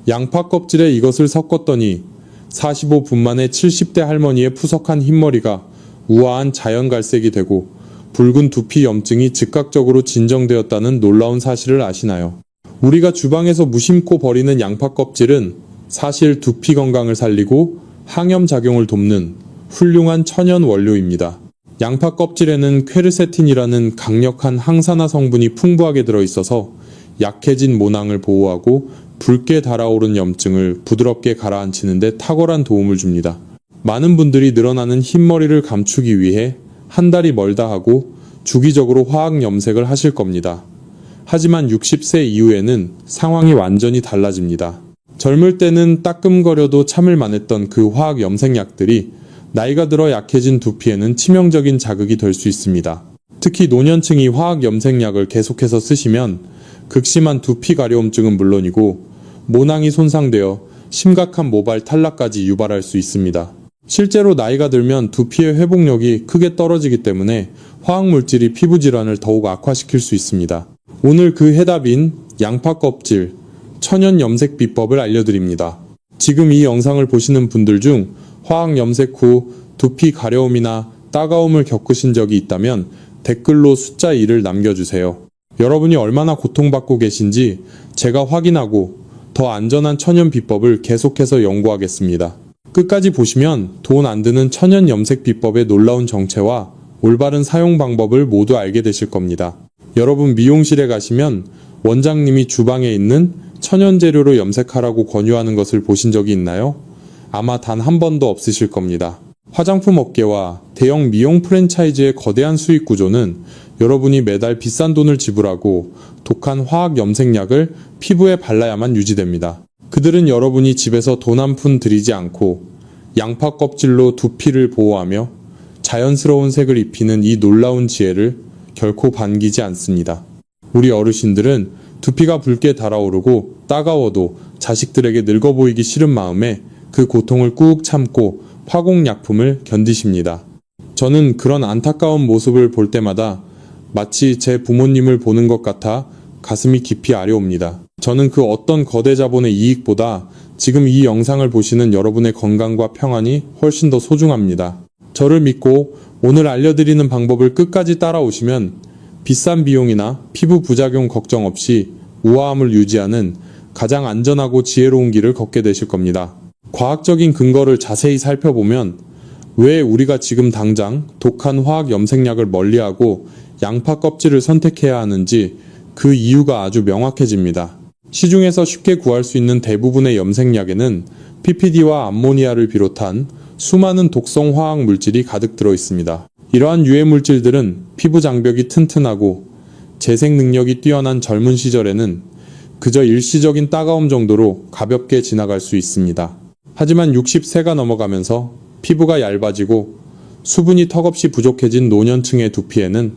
양파 껍질에 이것을 섞었더니 45분 만에 70대 할머니의 푸석한 흰머리가 우아한 자연갈색이 되고 붉은 두피 염증이 즉각적으로 진정되었다는 놀라운 사실을 아시나요? 우리가 주방에서 무심코 버리는 양파 껍질은 사실 두피 건강을 살리고 항염 작용을 돕는 훌륭한 천연 원료입니다. 양파 껍질에는 퀘르세틴이라는 강력한 항산화 성분이 풍부하게 들어있어서 약해진 모낭을 보호하고 붉게 달아오른 염증을 부드럽게 가라앉히는 데 탁월한 도움을 줍니다. 많은 분들이 늘어나는 흰머리를 감추기 위해 한 달이 멀다 하고 주기적으로 화학 염색을 하실 겁니다. 하지만 60세 이후에는 상황이 완전히 달라집니다. 젊을 때는 따끔거려도 참을 만했던 그 화학 염색약들이 나이가 들어 약해진 두피에는 치명적인 자극이 될 수 있습니다. 특히 노년층이 화학 염색약을 계속해서 쓰시면 극심한 두피 가려움증은 물론이고 모낭이 손상되어 심각한 모발 탈락까지 유발할 수 있습니다. 실제로 나이가 들면 두피의 회복력이 크게 떨어지기 때문에 화학물질이 피부 질환을 더욱 악화시킬 수 있습니다. 오늘 그 해답인 양파 껍질 천연 염색 비법을 알려드립니다. 지금 이 영상을 보시는 분들 중 화학 염색 후 두피 가려움이나 따가움을 겪으신 적이 있다면 댓글로 숫자 2를 남겨주세요. 여러분이 얼마나 고통받고 계신지 제가 확인하고 더 안전한 천연 비법을 계속해서 연구하겠습니다. 끝까지 보시면 돈 안 드는 천연 염색 비법의 놀라운 정체와 올바른 사용 방법을 모두 알게 되실 겁니다. 여러분 미용실에 가시면 원장님이 주방에 있는 천연 재료로 염색하라고 권유하는 것을 보신 적이 있나요? 아마 단 한 번도 없으실 겁니다. 화장품 업계와 대형 미용 프랜차이즈의 거대한 수익 구조는 여러분이 매달 비싼 돈을 지불하고 독한 화학 염색약을 피부에 발라야만 유지됩니다. 그들은 여러분이 집에서 돈 한 푼 들이지 않고 양파 껍질로 두피를 보호하며 자연스러운 색을 입히는 이 놀라운 지혜를 결코 반기지 않습니다. 우리 어르신들은 두피가 붉게 달아오르고 따가워도 자식들에게 늙어 보이기 싫은 마음에 그 고통을 꾹 참고 화공약품을 견디십니다. 저는 그런 안타까운 모습을 볼 때마다 마치 제 부모님을 보는 것 같아 가슴이 깊이 아려옵니다. 저는 그 어떤 거대 자본의 이익보다 지금 이 영상을 보시는 여러분의 건강과 평안이 훨씬 더 소중합니다. 저를 믿고 오늘 알려드리는 방법을 끝까지 따라오시면 비싼 비용이나 피부 부작용 걱정 없이 우아함을 유지하는 가장 안전하고 지혜로운 길을 걷게 되실 겁니다. 과학적인 근거를 자세히 살펴보면 왜 우리가 지금 당장 독한 화학 염색약을 멀리하고 양파 껍질을 선택해야 하는지 그 이유가 아주 명확해집니다. 시중에서 쉽게 구할 수 있는 대부분의 염색약에는 PPD와 암모니아를 비롯한 수많은 독성 화학 물질이 가득 들어 있습니다. 이러한 유해 물질들은 피부 장벽이 튼튼하고 재생 능력이 뛰어난 젊은 시절에는 그저 일시적인 따가움 정도로 가볍게 지나갈 수 있습니다. 하지만 60세가 넘어가면서 피부가 얇아지고 수분이 턱없이 부족해진 노년층의 두피에는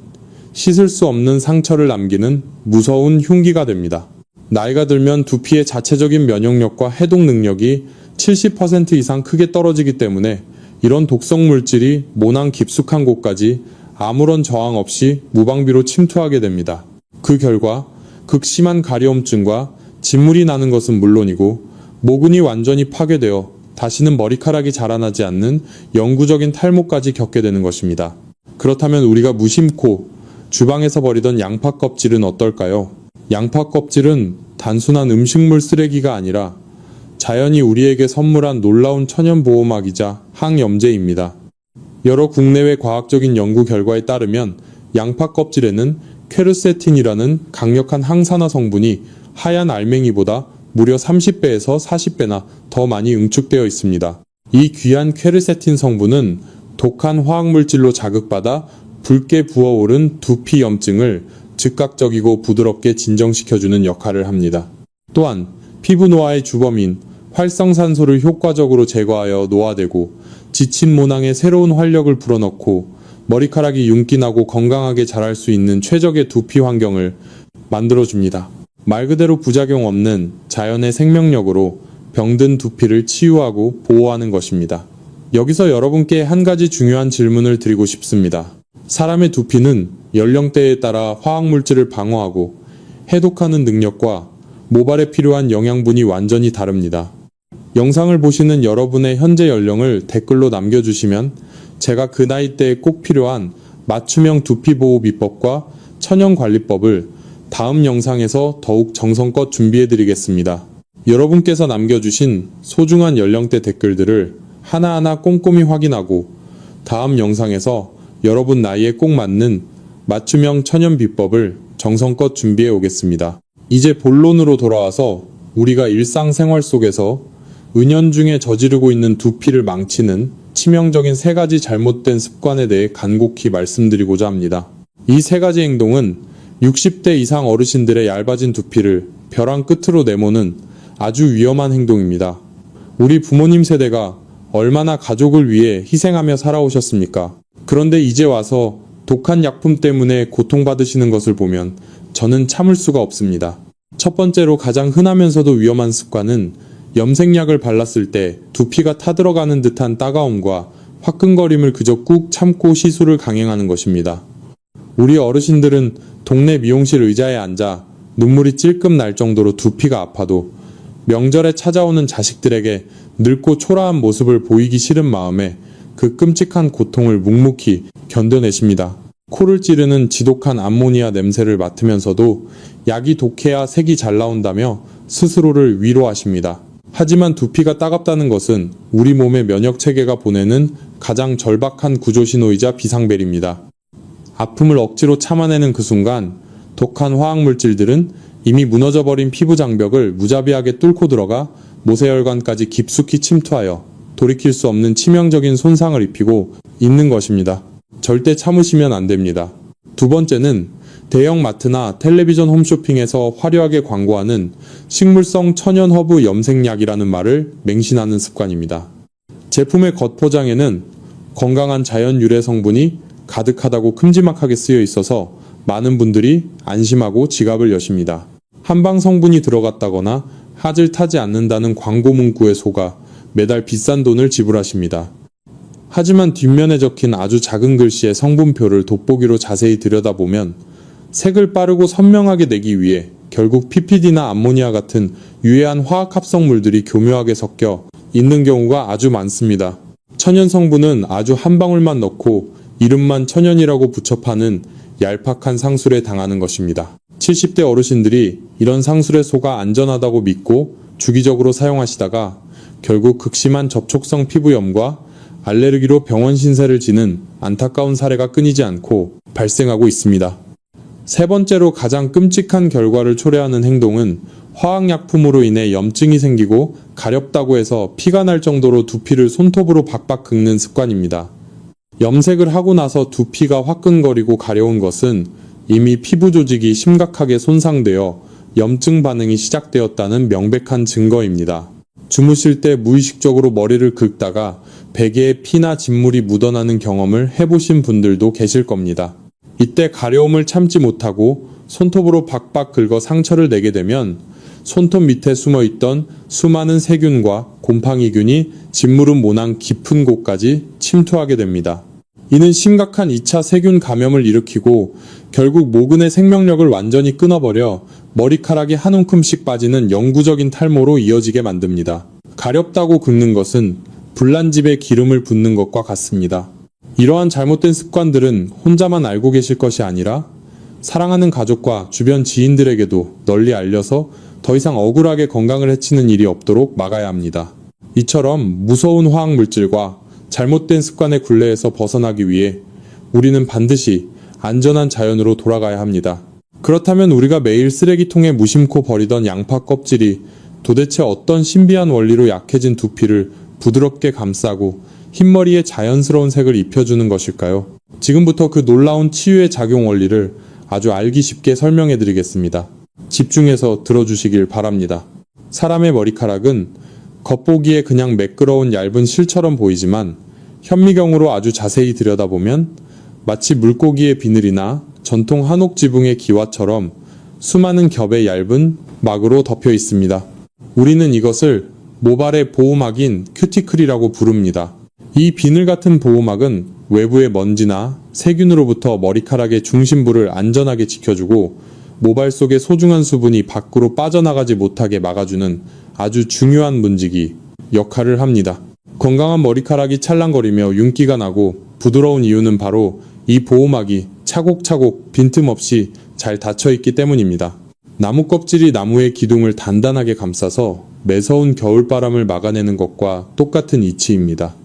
씻을 수 없는 상처를 남기는 무서운 흉기가 됩니다. 나이가 들면 두피의 자체적인 면역력과 해독 능력이 70% 이상 크게 떨어지기 때문에 이런 독성 물질이 모낭 깊숙한 곳까지 아무런 저항 없이 무방비로 침투하게 됩니다. 그 결과 극심한 가려움증과 진물이 나는 것은 물론이고 모근이 완전히 파괴되어 다시는 머리카락이 자라나지 않는 영구적인 탈모까지 겪게 되는 것입니다. 그렇다면 우리가 무심코 주방에서 버리던 양파 껍질은 어떨까요? 양파 껍질은 단순한 음식물 쓰레기가 아니라 자연이 우리에게 선물한 놀라운 천연보호막이자 항염제입니다. 여러 국내외 과학적인 연구 결과에 따르면 양파 껍질에는 퀘르세틴이라는 강력한 항산화 성분이 하얀 알맹이보다 무려 30배에서 40배나 더 많이 응축되어 있습니다. 이 귀한 퀘르세틴 성분은 독한 화학물질로 자극받아 붉게 부어오른 두피 염증을 즉각적이고 부드럽게 진정시켜주는 역할을 합니다. 또한 피부 노화의 주범인 활성산소를 효과적으로 제거하여 노화되고 지친 모낭에 새로운 활력을 불어넣고 머리카락이 윤기나고 건강하게 자랄 수 있는 최적의 두피 환경을 만들어줍니다. 말 그대로 부작용 없는 자연의 생명력으로 병든 두피를 치유하고 보호하는 것입니다. 여기서 여러분께 한 가지 중요한 질문을 드리고 싶습니다. 사람의 두피는 연령대에 따라 화학물질을 방어하고 해독하는 능력과 모발에 필요한 영양분이 완전히 다릅니다. 영상을 보시는 여러분의 현재 연령을 댓글로 남겨주시면 제가 그 나이대에 꼭 필요한 맞춤형 두피 보호 비법과 천연 관리법을 다음 영상에서 더욱 정성껏 준비해드리겠습니다. 여러분께서 남겨주신 소중한 연령대 댓글들을 하나하나 꼼꼼히 확인하고 다음 영상에서 여러분 나이에 꼭 맞는 맞춤형 천연 비법을 정성껏 준비해 오겠습니다. 이제 본론으로 돌아와서 우리가 일상생활 속에서 은연중에 저지르고 있는 두피를 망치는 치명적인 3가지 잘못된 습관에 대해 간곡히 말씀드리고자 합니다. 이 3가지 행동은 60대 이상 어르신들의 얇아진 두피를 벼랑 끝으로 내모는 아주 위험한 행동입니다. 우리 부모님 세대가 얼마나 가족을 위해 희생하며 살아오셨습니까? 그런데 이제 와서 독한 약품 때문에 고통받으시는 것을 보면 저는 참을 수가 없습니다. 첫 번째로 가장 흔하면서도 위험한 습관은 염색약을 발랐을 때 두피가 타들어가는 듯한 따가움과 화끈거림을 그저 꾹 참고 시술을 강행하는 것입니다. 우리 어르신들은 동네 미용실 의자에 앉아 눈물이 찔끔 날 정도로 두피가 아파도 명절에 찾아오는 자식들에게 늙고 초라한 모습을 보이기 싫은 마음에 그 끔찍한 고통을 묵묵히 견뎌내십니다. 코를 찌르는 지독한 암모니아 냄새를 맡으면서도 약이 독해야 색이 잘 나온다며 스스로를 위로하십니다. 하지만 두피가 따갑다는 것은 우리 몸의 면역체계가 보내는 가장 절박한 구조신호이자 비상벨입니다. 아픔을 억지로 참아내는 그 순간 독한 화학물질들은 이미 무너져버린 피부 장벽을 무자비하게 뚫고 들어가 모세혈관까지 깊숙이 침투하여 돌이킬 수 없는 치명적인 손상을 입히고 있는 것입니다. 절대 참으시면 안 됩니다. 두 번째는 대형 마트나 텔레비전 홈쇼핑에서 화려하게 광고하는 식물성 천연 허브 염색약이라는 말을 맹신하는 습관입니다. 제품의 겉포장에는 건강한 자연 유래 성분이 가득하다고 큼지막하게 쓰여 있어서 많은 분들이 안심하고 지갑을 여십니다. 한방 성분이 들어갔다거나 하질 타지 않는다는 광고 문구에 속아 매달 비싼 돈을 지불하십니다. 하지만 뒷면에 적힌 아주 작은 글씨의 성분표를 돋보기로 자세히 들여다보면 색을 빠르고 선명하게 내기 위해 결국 PPD나 암모니아 같은 유해한 화학 합성물들이 교묘하게 섞여 있는 경우가 아주 많습니다. 천연 성분은 아주 한 방울만 넣고 이름만 천연이라고 붙여 파는 얄팍한 상술에 당하는 것입니다. 70대 어르신들이 이런 상술에 속아 안전하다고 믿고 주기적으로 사용하시다가 결국 극심한 접촉성 피부염과 알레르기로 병원 신세를 지는 안타까운 사례가 끊이지 않고 발생하고 있습니다. 세 번째로 가장 끔찍한 결과를 초래하는 행동은 화학약품으로 인해 염증이 생기고 가렵다고 해서 피가 날 정도로 두피를 손톱으로 박박 긁는 습관입니다. 염색을 하고 나서 두피가 화끈거리고 가려운 것은 이미 피부 조직이 심각하게 손상되어 염증 반응이 시작되었다는 명백한 증거입니다. 주무실 때 무의식적으로 머리를 긁다가 베개에 피나 진물이 묻어나는 경험을 해보신 분들도 계실 겁니다. 이때 가려움을 참지 못하고 손톱으로 박박 긁어 상처를 내게 되면 손톱 밑에 숨어있던 수많은 세균과 곰팡이균이 진물은 모낭 깊은 곳까지 침투하게 됩니다. 이는 심각한 2차 세균 감염을 일으키고 결국 모근의 생명력을 완전히 끊어버려 머리카락이 한 움큼씩 빠지는 영구적인 탈모로 이어지게 만듭니다. 가렵다고 긁는 것은 불난 집에 기름을 붓는 것과 같습니다. 이러한 잘못된 습관들은 혼자만 알고 계실 것이 아니라 사랑하는 가족과 주변 지인들에게도 널리 알려서 더 이상 억울하게 건강을 해치는 일이 없도록 막아야 합니다. 이처럼 무서운 화학물질과 잘못된 습관의 굴레에서 벗어나기 위해 우리는 반드시 안전한 자연으로 돌아가야 합니다. 그렇다면 우리가 매일 쓰레기통에 무심코 버리던 양파 껍질이 도대체 어떤 신비한 원리로 약해진 두피를 부드럽게 감싸고 흰머리에 자연스러운 색을 입혀주는 것일까요? 지금부터 그 놀라운 치유의 작용 원리를 아주 알기 쉽게 설명해 드리겠습니다. 집중해서 들어주시길 바랍니다. 사람의 머리카락은 겉보기에 그냥 매끄러운 얇은 실처럼 보이지만 현미경으로 아주 자세히 들여다보면 마치 물고기의 비늘이나 전통 한옥 지붕의 기와처럼 수많은 겹의 얇은 막으로 덮여 있습니다. 우리는 이것을 모발의 보호막인 큐티클이라고 부릅니다. 이 비늘 같은 보호막은 외부의 먼지나 세균으로부터 머리카락의 중심부를 안전하게 지켜주고 모발 속의 소중한 수분이 밖으로 빠져나가지 못하게 막아주는 아주 중요한 문지기 역할을 합니다. 건강한 머리카락이 찰랑거리며 윤기가 나고 부드러운 이유는 바로 이 보호막이 차곡차곡 빈틈없이 잘 닫혀있기 때문입니다. 나무 껍질이 나무의 기둥을 단단하게 감싸서 매서운 겨울바람을 막아내는 것과 똑같은 이치입니다.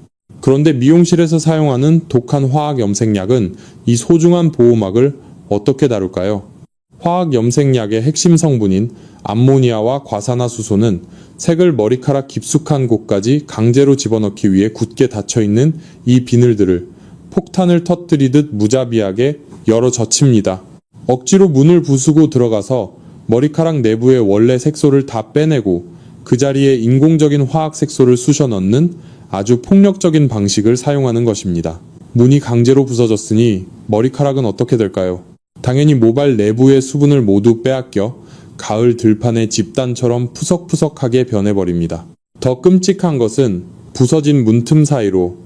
그런데 미용실에서 사용하는 독한 화학 염색약은 이 소중한 보호막을 어떻게 다룰까요? 화학 염색약의 핵심 성분인 암모니아와 과산화수소는 색을 머리카락 깊숙한 곳까지 강제로 집어넣기 위해 굳게 닫혀있는 이 비늘들을 폭탄을 터뜨리듯 무자비하게 열어 젖힙니다. 억지로 문을 부수고 들어가서 머리카락 내부의 원래 색소를 다 빼내고 그 자리에 인공적인 화학 색소를 쑤셔 넣는 아주 폭력적인 방식을 사용하는 것입니다. 문이 강제로 부서졌으니 머리카락은 어떻게 될까요? 당연히 모발 내부의 수분을 모두 빼앗겨 가을 들판의 집단처럼 푸석푸석하게 변해버립니다. 더 끔찍한 것은 부서진 문틈 사이로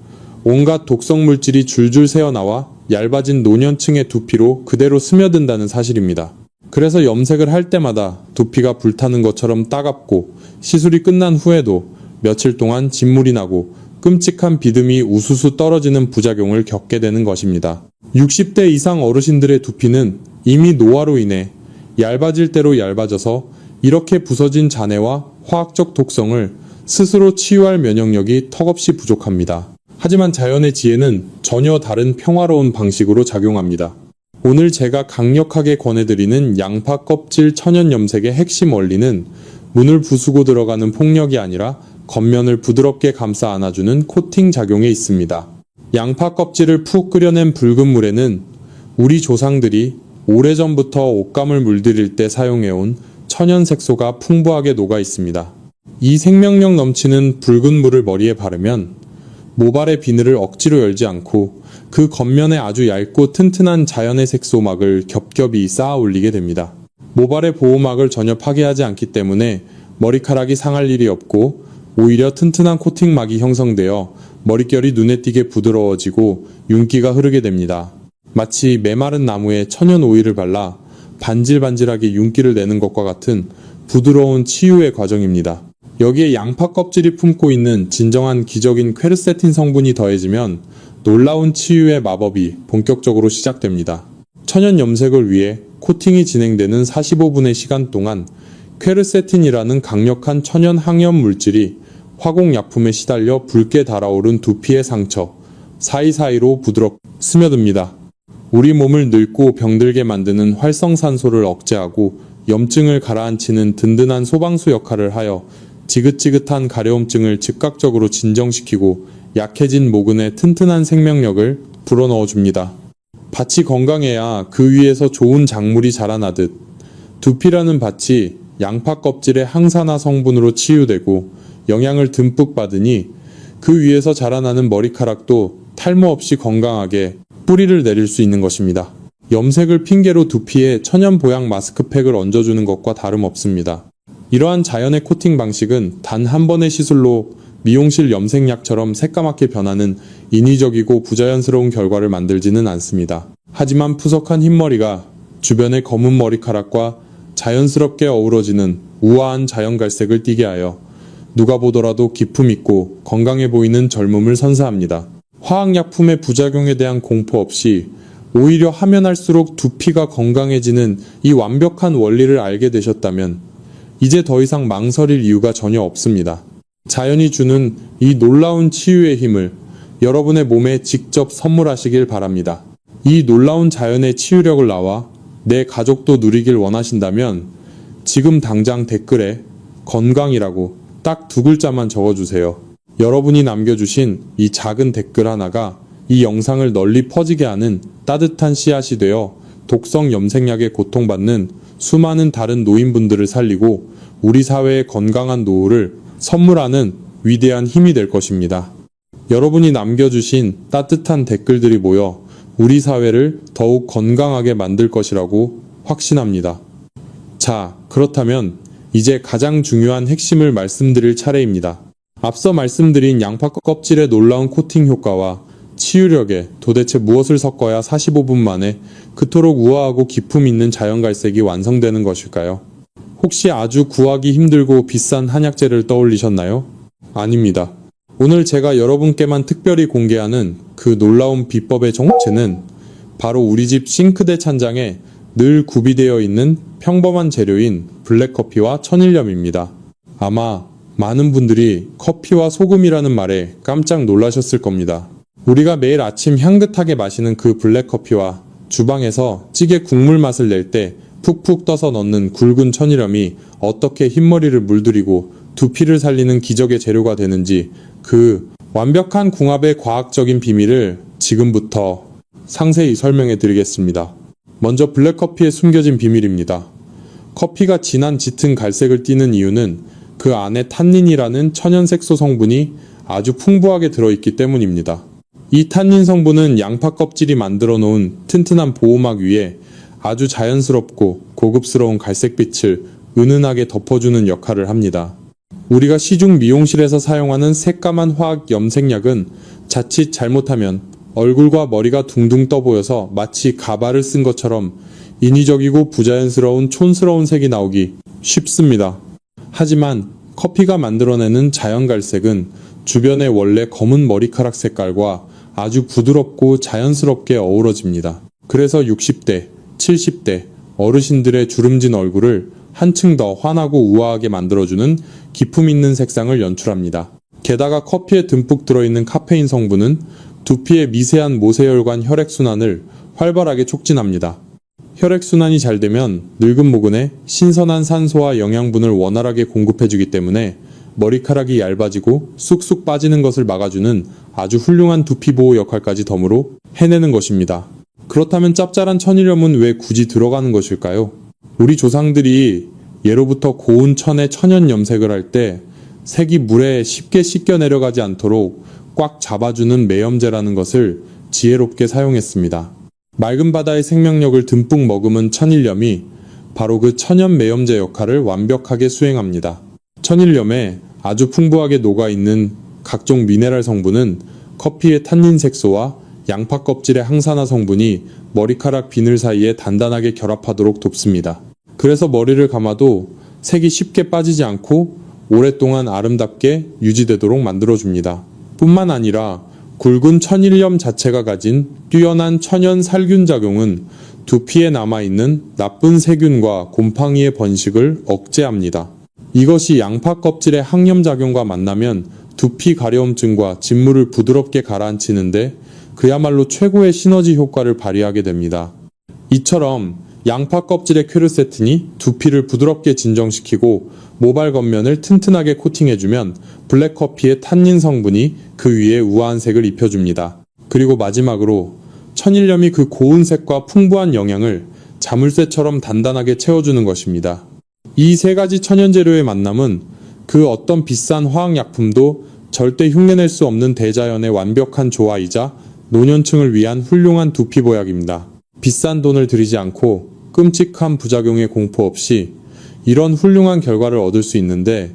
온갖 독성 물질이 줄줄 새어나와 얇아진 노년층의 두피로 그대로 스며든다는 사실입니다. 그래서 염색을 할 때마다 두피가 불타는 것처럼 따갑고 시술이 끝난 후에도 며칠 동안 진물이 나고 끔찍한 비듬이 우수수 떨어지는 부작용을 겪게 되는 것입니다. 60대 이상 어르신들의 두피는 이미 노화로 인해 얇아질 대로 얇아져서 이렇게 부서진 잔해와 화학적 독성을 스스로 치유할 면역력이 턱없이 부족합니다. 하지만 자연의 지혜는 전혀 다른 평화로운 방식으로 작용합니다. 오늘 제가 강력하게 권해드리는 양파 껍질 천연 염색의 핵심 원리는 문을 부수고 들어가는 폭력이 아니라 겉면을 부드럽게 감싸 안아주는 코팅 작용에 있습니다. 양파 껍질을 푹 끓여낸 붉은 물에는 우리 조상들이 오래전부터 옷감을 물들일 때 사용해온 천연 색소가 풍부하게 녹아 있습니다. 이 생명력 넘치는 붉은 물을 머리에 바르면 모발의 비늘을 억지로 열지 않고 그 겉면에 아주 얇고 튼튼한 자연의 색소막을 겹겹이 쌓아 올리게 됩니다. 모발의 보호막을 전혀 파괴하지 않기 때문에 머리카락이 상할 일이 없고 오히려 튼튼한 코팅막이 형성되어 머릿결이 눈에 띄게 부드러워지고 윤기가 흐르게 됩니다. 마치 메마른 나무에 천연 오일을 발라 반질반질하게 윤기를 내는 것과 같은 부드러운 치유의 과정입니다. 여기에 양파 껍질이 품고 있는 진정한 기적인 퀘르세틴 성분이 더해지면 놀라운 치유의 마법이 본격적으로 시작됩니다. 천연 염색을 위해 코팅이 진행되는 45분의 시간 동안 퀘르세틴이라는 강력한 천연 항염 물질이 화공약품에 시달려 붉게 달아오른 두피의 상처 사이사이로 부드럽게 스며듭니다. 우리 몸을 늙고 병들게 만드는 활성산소를 억제하고 염증을 가라앉히는 든든한 소방수 역할을 하여 지긋지긋한 가려움증을 즉각적으로 진정시키고 약해진 모근에 튼튼한 생명력을 불어넣어줍니다. 밭이 건강해야 그 위에서 좋은 작물이 자라나듯 두피라는 밭이 양파 껍질의 항산화 성분으로 치유되고 영양을 듬뿍 받으니 그 위에서 자라나는 머리카락도 탈모 없이 건강하게 뿌리를 내릴 수 있는 것입니다. 염색을 핑계로 두피에 천연 보양 마스크팩을 얹어주는 것과 다름없습니다. 이러한 자연의 코팅 방식은 단 한 번의 시술로 미용실 염색약처럼 새까맣게 변하는 인위적이고 부자연스러운 결과를 만들지는 않습니다. 하지만 푸석한 흰머리가 주변의 검은 머리카락과 자연스럽게 어우러지는 우아한 자연갈색을 띠게 하여 누가 보더라도 기품 있고 건강해 보이는 젊음을 선사합니다. 화학약품의 부작용에 대한 공포 없이 오히려 하면 할수록 두피가 건강해지는 이 완벽한 원리를 알게 되셨다면 이제 더 이상 망설일 이유가 전혀 없습니다. 자연이 주는 이 놀라운 치유의 힘을 여러분의 몸에 직접 선물하시길 바랍니다. 이 놀라운 자연의 치유력을 나와 내 가족도 누리길 원하신다면 지금 당장 댓글에 건강이라고 딱 2글자만 적어주세요. 여러분이 남겨주신 이 작은 댓글 하나가 이 영상을 널리 퍼지게 하는 따뜻한 씨앗이 되어 독성 염색약에 고통받는 수많은 다른 노인분들을 살리고 우리 사회의 건강한 노후를 선물하는 위대한 힘이 될 것입니다. 여러분이 남겨주신 따뜻한 댓글들이 모여 우리 사회를 더욱 건강하게 만들 것이라고 확신합니다. 자, 그렇다면 이제 가장 중요한 핵심을 말씀드릴 차례입니다. 앞서 말씀드린 양파 껍질의 놀라운 코팅 효과와 치유력에 도대체 무엇을 섞어야 45분 만에 그토록 우아하고 기품 있는 자연갈색이 완성되는 것일까요? 혹시 아주 구하기 힘들고 비싼 한약재를 떠올리셨나요? 아닙니다. 오늘 제가 여러분께만 특별히 공개하는 그 놀라운 비법의 정체는 바로 우리 집 싱크대 찬장에 늘 구비되어 있는 평범한 재료인 블랙커피와 천일염입니다. 아마 많은 분들이 커피와 소금이라는 말에 깜짝 놀라셨을 겁니다. 우리가 매일 아침 향긋하게 마시는 그 블랙커피와 주방에서 찌개 국물 맛을 낼 때 푹푹 떠서 넣는 굵은 천일염이 어떻게 흰머리를 물들이고 두피를 살리는 기적의 재료가 되는지 그 완벽한 궁합의 과학적인 비밀을 지금부터 상세히 설명해 드리겠습니다. 먼저 블랙커피에 숨겨진 비밀입니다. 커피가 진한 짙은 갈색을 띠는 이유는 그 안에 탄닌이라는 천연색소 성분이 아주 풍부하게 들어있기 때문입니다. 이 탄닌 성분은 양파 껍질이 만들어 놓은 튼튼한 보호막 위에 아주 자연스럽고 고급스러운 갈색빛을 은은하게 덮어주는 역할을 합니다. 우리가 시중 미용실에서 사용하는 새까만 화학 염색약은 자칫 잘못하면 얼굴과 머리가 둥둥 떠 보여서 마치 가발을 쓴 것처럼 인위적이고 부자연스러운 촌스러운 색이 나오기 쉽습니다. 하지만 커피가 만들어내는 자연갈색은 주변의 원래 검은 머리카락 색깔과 아주 부드럽고 자연스럽게 어우러집니다. 그래서 60대, 70대 어르신들의 주름진 얼굴을 한층 더 환하고 우아하게 만들어주는 기품 있는 색상을 연출합니다. 게다가 커피에 듬뿍 들어있는 카페인 성분은 두피의 미세한 모세혈관 혈액순환을 활발하게 촉진합니다. 혈액순환이 잘 되면 늙은 모근에 신선한 산소와 영양분을 원활하게 공급해주기 때문에 머리카락이 얇아지고 쑥쑥 빠지는 것을 막아주는 아주 훌륭한 두피 보호 역할까지 덤으로 해내는 것입니다. 그렇다면 짭짤한 천일염은 왜 굳이 들어가는 것일까요? 우리 조상들이 예로부터 고운 천에 천연 염색을 할 때 색이 물에 쉽게 씻겨 내려가지 않도록 꽉 잡아주는 매염제라는 것을 지혜롭게 사용했습니다. 맑은 바다의 생명력을 듬뿍 머금은 천일염이 바로 그 천연 매염제 역할을 완벽하게 수행합니다. 천일염에 아주 풍부하게 녹아있는 각종 미네랄 성분은 커피의 탄닌 색소와 양파 껍질의 항산화 성분이 머리카락 비늘 사이에 단단하게 결합하도록 돕습니다. 그래서 머리를 감아도 색이 쉽게 빠지지 않고 오랫동안 아름답게 유지되도록 만들어줍니다. 뿐만 아니라 굵은 천일염 자체가 가진 뛰어난 천연 살균 작용은 두피에 남아있는 나쁜 세균과 곰팡이의 번식을 억제합니다. 이것이 양파 껍질의 항염 작용과 만나면 두피 가려움증과 진물을 부드럽게 가라앉히는데 그야말로 최고의 시너지 효과를 발휘하게 됩니다. 이처럼 양파 껍질의 퀘르세틴이 두피를 부드럽게 진정시키고 모발 겉면을 튼튼하게 코팅해주면 블랙커피의 탄닌 성분이 그 위에 우아한 색을 입혀줍니다. 그리고 마지막으로 천일염이 그 고운 색과 풍부한 영양을 자물쇠처럼 단단하게 채워주는 것입니다. 이 세 가지 천연재료의 만남은 그 어떤 비싼 화학약품도 절대 흉내낼 수 없는 대자연의 완벽한 조화이자 노년층을 위한 훌륭한 두피 보약입니다. 비싼 돈을 들이지 않고 끔찍한 부작용의 공포 없이 이런 훌륭한 결과를 얻을 수 있는데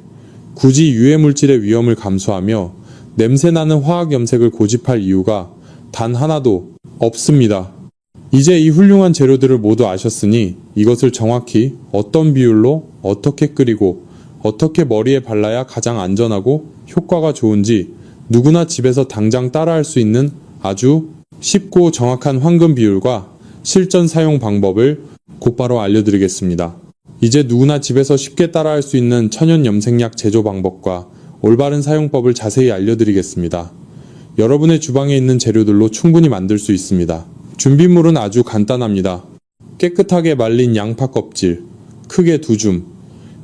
굳이 유해물질의 위험을 감수하며 냄새나는 화학 염색을 고집할 이유가 단 하나도 없습니다. 이제 이 훌륭한 재료들을 모두 아셨으니 이것을 정확히 어떤 비율로 어떻게 끓이고 어떻게 머리에 발라야 가장 안전하고 효과가 좋은지 누구나 집에서 당장 따라할 수 있는 아주 쉽고 정확한 황금 비율과 실전 사용 방법을 곧바로 알려드리겠습니다. 이제 누구나 집에서 쉽게 따라할 수 있는 천연 염색약 제조 방법과 올바른 사용법을 자세히 알려드리겠습니다. 여러분의 주방에 있는 재료들로 충분히 만들 수 있습니다. 준비물은 아주 간단합니다. 깨끗하게 말린 양파 껍질, 크게 2줌,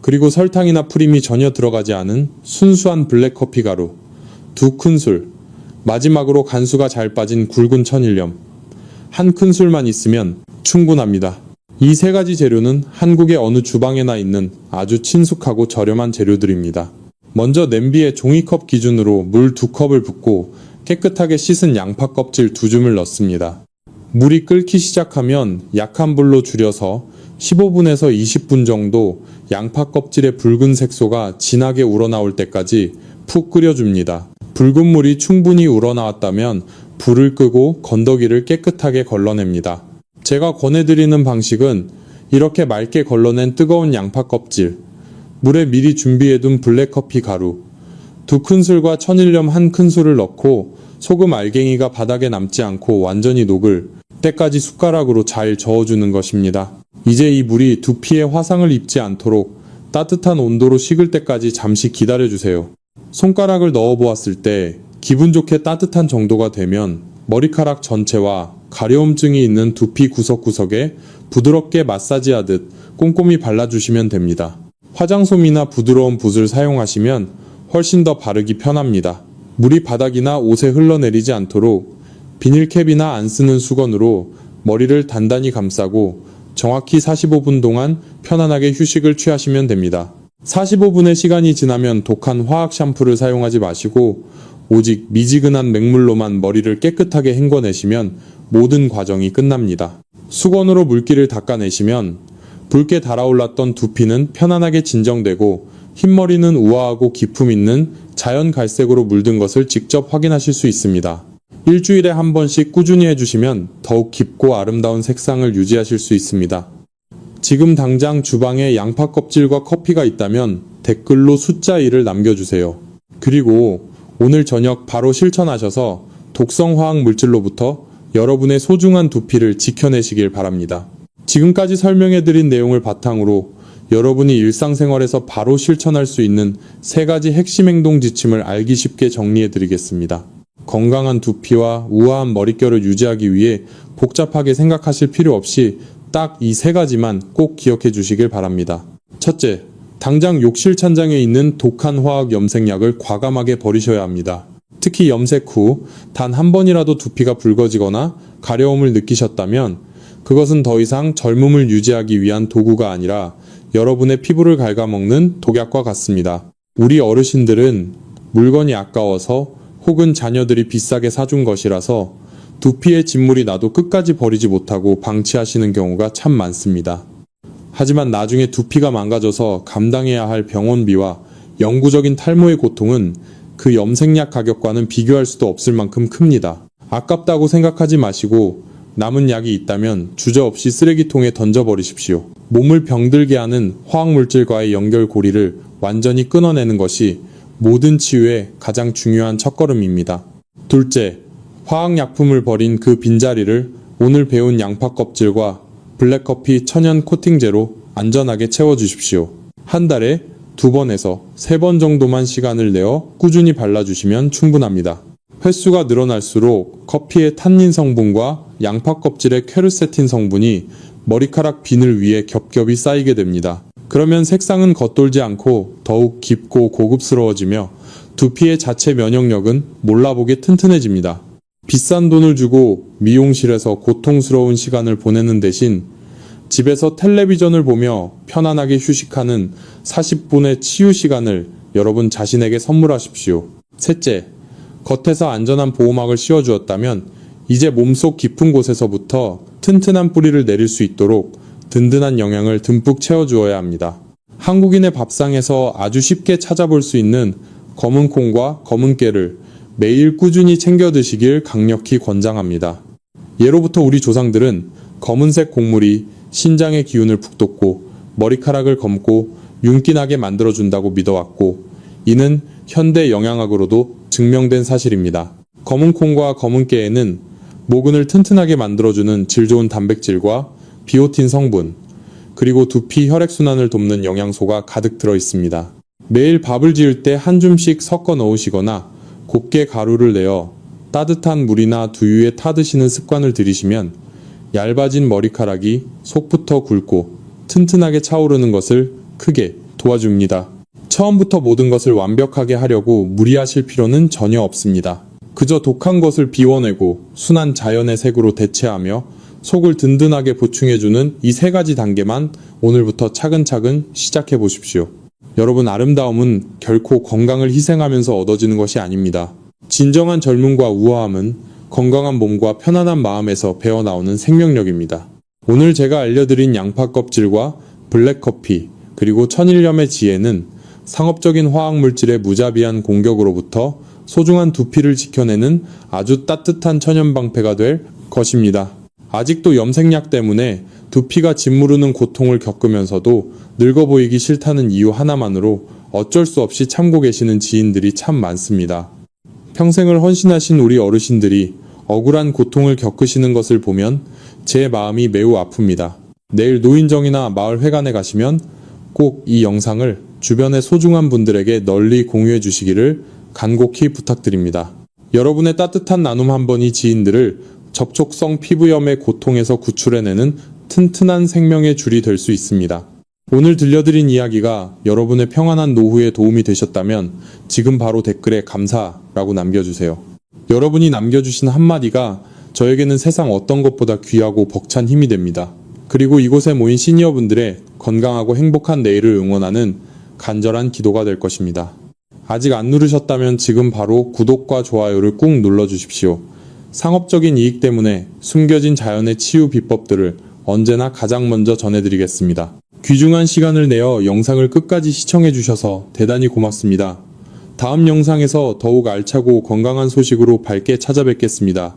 그리고 설탕이나 프림이 전혀 들어가지 않은 순수한 블랙커피 가루, 2큰술, 마지막으로 간수가 잘 빠진 굵은 천일염, 1큰술만 있으면 충분합니다. 이 세 가지 재료는 한국의 어느 주방에나 있는 아주 친숙하고 저렴한 재료들입니다. 먼저 냄비에 종이컵 기준으로 물 2컵을 붓고 깨끗하게 씻은 양파 껍질 2줌을 넣습니다. 물이 끓기 시작하면 약한 불로 줄여서 15분에서 20분 정도 양파 껍질의 붉은 색소가 진하게 우러나올 때까지 푹 끓여줍니다. 붉은 물이 충분히 우러나왔다면 불을 끄고 건더기를 깨끗하게 걸러냅니다. 제가 권해드리는 방식은 이렇게 맑게 걸러낸 뜨거운 양파 껍질, 물에 미리 준비해둔 블랙커피 가루, 2큰술과 천일염 1큰술을 넣고 소금 알갱이가 바닥에 남지 않고 완전히 녹을 때까지 숟가락으로 잘 저어주는 것입니다. 이제 이 물이 두피에 화상을 입지 않도록 따뜻한 온도로 식을 때까지 잠시 기다려주세요. 손가락을 넣어보았을 때 기분 좋게 따뜻한 정도가 되면 머리카락 전체와 가려움증이 있는 두피 구석구석에 부드럽게 마사지하듯 꼼꼼히 발라주시면 됩니다. 화장솜이나 부드러운 붓을 사용하시면 훨씬 더 바르기 편합니다. 물이 바닥이나 옷에 흘러내리지 않도록 비닐캡이나 안 쓰는 수건으로 머리를 단단히 감싸고 정확히 45분 동안 편안하게 휴식을 취하시면 됩니다. 45분의 시간이 지나면 독한 화학 샴푸를 사용하지 마시고 오직 미지근한 맹물로만 머리를 깨끗하게 헹궈내시면 모든 과정이 끝납니다. 수건으로 물기를 닦아내시면 붉게 달아올랐던 두피는 편안하게 진정되고 흰머리는 우아하고 기품 있는 자연 갈색으로 물든 것을 직접 확인하실 수 있습니다. 일주일에 한 번씩 꾸준히 해주시면 더욱 깊고 아름다운 색상을 유지하실 수 있습니다. 지금 당장 주방에 양파 껍질과 커피가 있다면 댓글로 숫자 1을 남겨주세요. 그리고 오늘 저녁 바로 실천하셔서 독성 화학 물질로부터 여러분의 소중한 두피를 지켜내시길 바랍니다. 지금까지 설명해드린 내용을 바탕으로 여러분이 일상생활에서 바로 실천할 수 있는 3가지 핵심 행동 지침을 알기 쉽게 정리해드리겠습니다. 건강한 두피와 우아한 머릿결을 유지하기 위해 복잡하게 생각하실 필요 없이 딱 이 3가지만 꼭 기억해 주시길 바랍니다. 첫째, 당장 욕실 찬장에 있는 독한 화학 염색약을 과감하게 버리셔야 합니다. 특히 염색 후 단 한 번이라도 두피가 붉어지거나 가려움을 느끼셨다면 그것은 더 이상 젊음을 유지하기 위한 도구가 아니라 여러분의 피부를 갉아먹는 독약과 같습니다. 우리 어르신들은 물건이 아까워서 혹은 자녀들이 비싸게 사준 것이라서 두피에 진물이 나도 끝까지 버리지 못하고 방치하시는 경우가 참 많습니다. 하지만 나중에 두피가 망가져서 감당해야 할 병원비와 영구적인 탈모의 고통은 그 염색약 가격과는 비교할 수도 없을 만큼 큽니다. 아깝다고 생각하지 마시고 남은 약이 있다면 주저없이 쓰레기통에 던져버리십시오. 몸을 병들게 하는 화학물질과의 연결고리를 완전히 끊어내는 것이 모든 치유의 가장 중요한 첫걸음입니다. 둘째, 화학약품을 버린 그 빈자리를 오늘 배운 양파 껍질과 블랙커피 천연 코팅제로 안전하게 채워주십시오. 한 달에 2번에서 3번 정도만 시간을 내어 꾸준히 발라주시면 충분합니다. 횟수가 늘어날수록 커피의 탄닌 성분과 양파 껍질의 퀘르세틴 성분이 머리카락 비늘 위에 겹겹이 쌓이게 됩니다. 그러면 색상은 겉돌지 않고 더욱 깊고 고급스러워지며 두피의 자체 면역력은 몰라보게 튼튼해집니다. 비싼 돈을 주고 미용실에서 고통스러운 시간을 보내는 대신 집에서 텔레비전을 보며 편안하게 휴식하는 40분의 치유 시간을 여러분 자신에게 선물하십시오. 셋째, 겉에서 안전한 보호막을 씌워주었다면 이제 몸속 깊은 곳에서부터 튼튼한 뿌리를 내릴 수 있도록 든든한 영양을 듬뿍 채워주어야 합니다. 한국인의 밥상에서 아주 쉽게 찾아볼 수 있는 검은 콩과 검은 깨를 매일 꾸준히 챙겨 드시길 강력히 권장합니다. 예로부터 우리 조상들은 검은색 곡물이 신장의 기운을 북돋고 머리카락을 검고 윤기나게 만들어준다고 믿어왔고 이는 현대 영양학으로도 증명된 사실입니다. 검은 콩과 검은 깨에는 모근을 튼튼하게 만들어주는 질 좋은 단백질과 비오틴 성분, 그리고 두피 혈액순환을 돕는 영양소가 가득 들어 있습니다. 매일 밥을 지을 때 한 줌씩 섞어 넣으시거나 곱게 가루를 내어 따뜻한 물이나 두유에 타드시는 습관을 들이시면 얇아진 머리카락이 속부터 굵고 튼튼하게 차오르는 것을 크게 도와줍니다. 처음부터 모든 것을 완벽하게 하려고 무리하실 필요는 전혀 없습니다. 그저 독한 것을 비워내고 순한 자연의 색으로 대체하며 속을 든든하게 보충해주는 이 3가지 단계만 오늘부터 차근차근 시작해 보십시오. 여러분, 아름다움은 결코 건강을 희생하면서 얻어지는 것이 아닙니다. 진정한 젊음과 우아함은 건강한 몸과 편안한 마음에서 배어나오는 생명력입니다. 오늘 제가 알려드린 양파 껍질과 블랙커피 그리고 천일염의 지혜는 상업적인 화학물질의 무자비한 공격으로부터 소중한 두피를 지켜내는 아주 따뜻한 천연방패가 될 것입니다. 아직도 염색약 때문에 두피가 짓무르는 고통을 겪으면서도 늙어 보이기 싫다는 이유 하나만으로 어쩔 수 없이 참고 계시는 지인들이 참 많습니다. 평생을 헌신하신 우리 어르신들이 억울한 고통을 겪으시는 것을 보면 제 마음이 매우 아픕니다. 내일 노인정이나 마을회관에 가시면 꼭 이 영상을 주변의 소중한 분들에게 널리 공유해 주시기를 간곡히 부탁드립니다. 여러분의 따뜻한 나눔 한 번이 지인들을 접촉성 피부염의 고통에서 구출해내는 튼튼한 생명의 줄이 될 수 있습니다. 오늘 들려드린 이야기가 여러분의 평안한 노후에 도움이 되셨다면 지금 바로 댓글에 감사라고 남겨주세요. 여러분이 남겨주신 한마디가 저에게는 세상 어떤 것보다 귀하고 벅찬 힘이 됩니다. 그리고 이곳에 모인 시니어분들의 건강하고 행복한 내일을 응원하는 간절한 기도가 될 것입니다. 아직 안 누르셨다면 지금 바로 구독과 좋아요를 꾹 눌러주십시오. 상업적인 이익 때문에 숨겨진 자연의 치유 비법들을 언제나 가장 먼저 전해드리겠습니다. 귀중한 시간을 내어 영상을 끝까지 시청해주셔서 대단히 고맙습니다. 다음 영상에서 더욱 알차고 건강한 소식으로 밝게 찾아뵙겠습니다.